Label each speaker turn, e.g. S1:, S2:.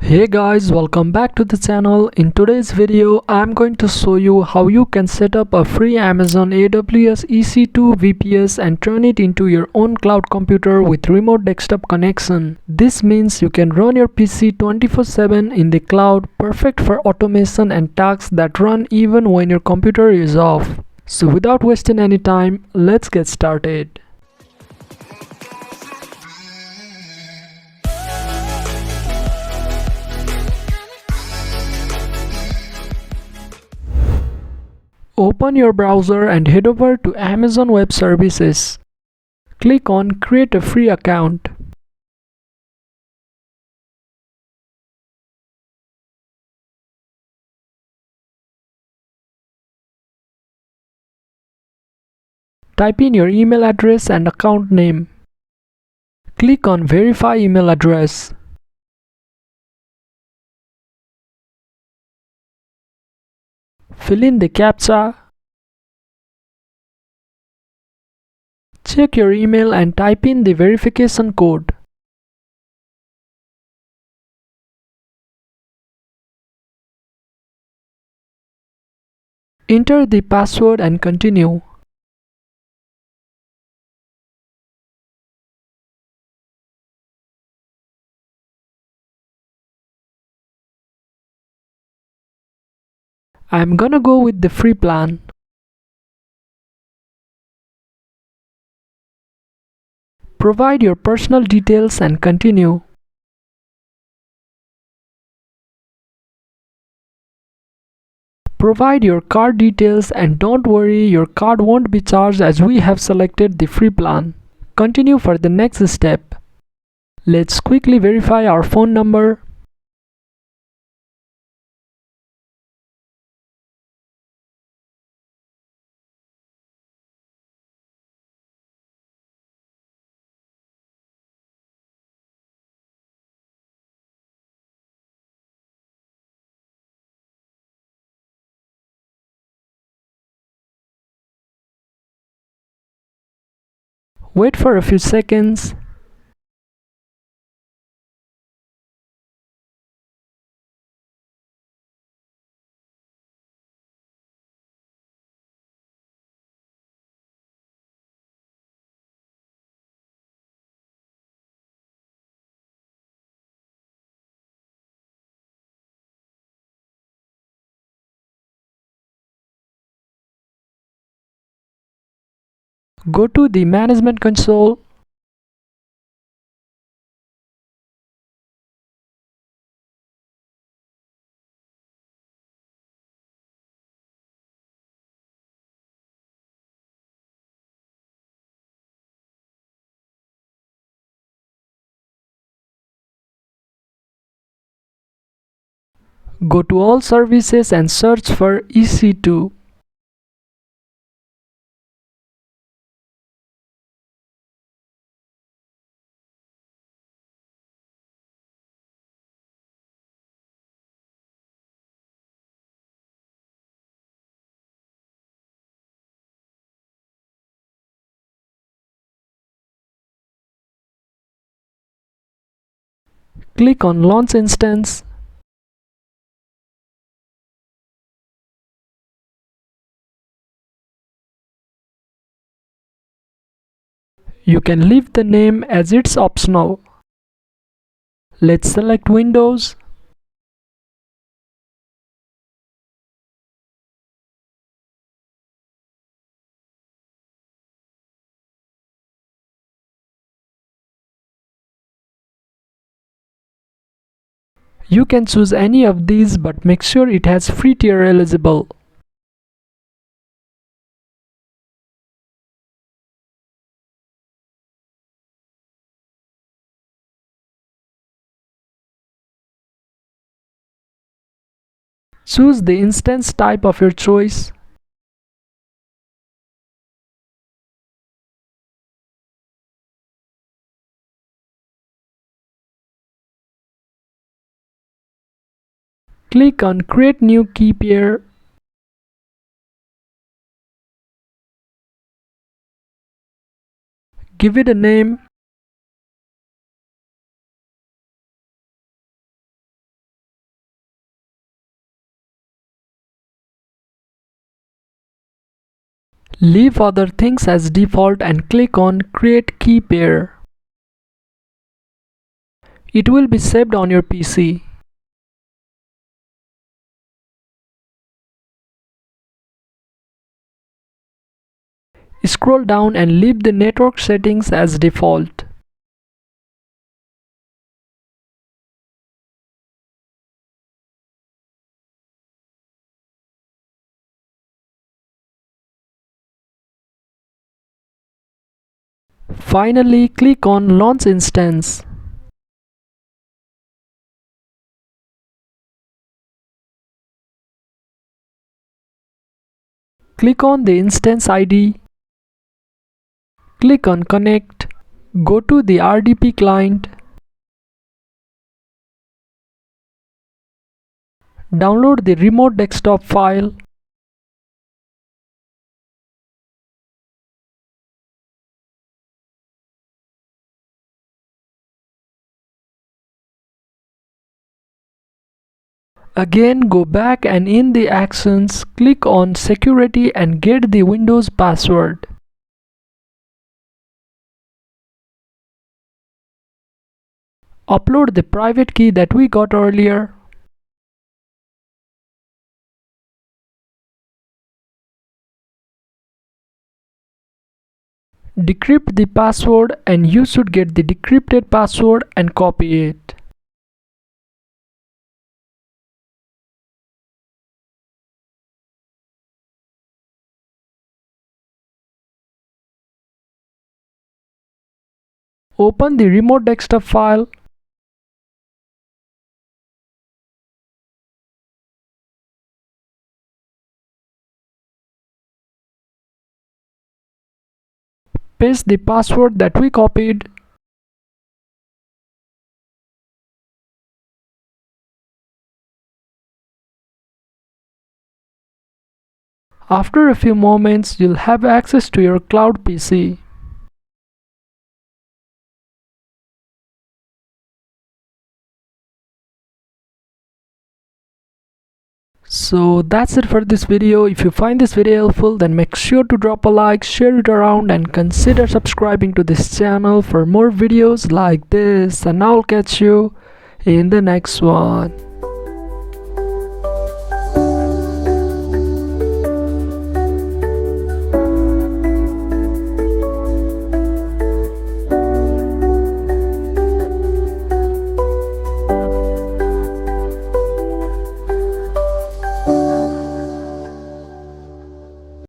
S1: Hey guys, welcome back to the channel. In today's video, I'm going to show you how you can set up a free Amazon AWS EC2 VPS and turn it into your own cloud computer with remote desktop connection. This means you can run your PC 24/7 in the cloud, perfect for automation and tasks that run even when your computer is off. So without wasting any time, let's get started. Open your browser and head over to Amazon Web Services. Click on Create a Free Account. Type in your email address and account name. Click on Verify Email Address. Fill in the CAPTCHA. Check your email and type in the verification code. Enter the password and continue. I'm gonna go with the free plan. Provide your personal details and continue. Provide your card details and don't worry, your card won't be charged as we have selected the free plan. Continue for the next step. Let's quickly verify our phone number. Wait for a few seconds. Go to the Management Console. Go to All Services and search for EC2. Click on Launch Instance. You can leave the name as it's optional. Let's select Windows. You can choose any of these, but make sure it has free tier eligible. Choose the instance type of your choice. Click on Create New Key Pair. Give it a name. Leave other things as default and click on Create Key Pair. It will be saved on your PC. Scroll down and leave the network settings as default. Finally, click on Launch Instance. Click on the instance ID. Click on Connect. Go to the RDP client. Download the remote desktop file. Again, go back and in the actions, click on Security and get the Windows password. Upload the private key that we got earlier. Decrypt the password and you should get the decrypted password and copy it. Open the remote desktop file. Paste the password that we copied. After a few moments, you'll have access to your cloud PC. So that's it for this video. If you find this video helpful, then make sure to drop a like, share it around and consider subscribing to this channel for more videos like this, and I'll catch you in the next one.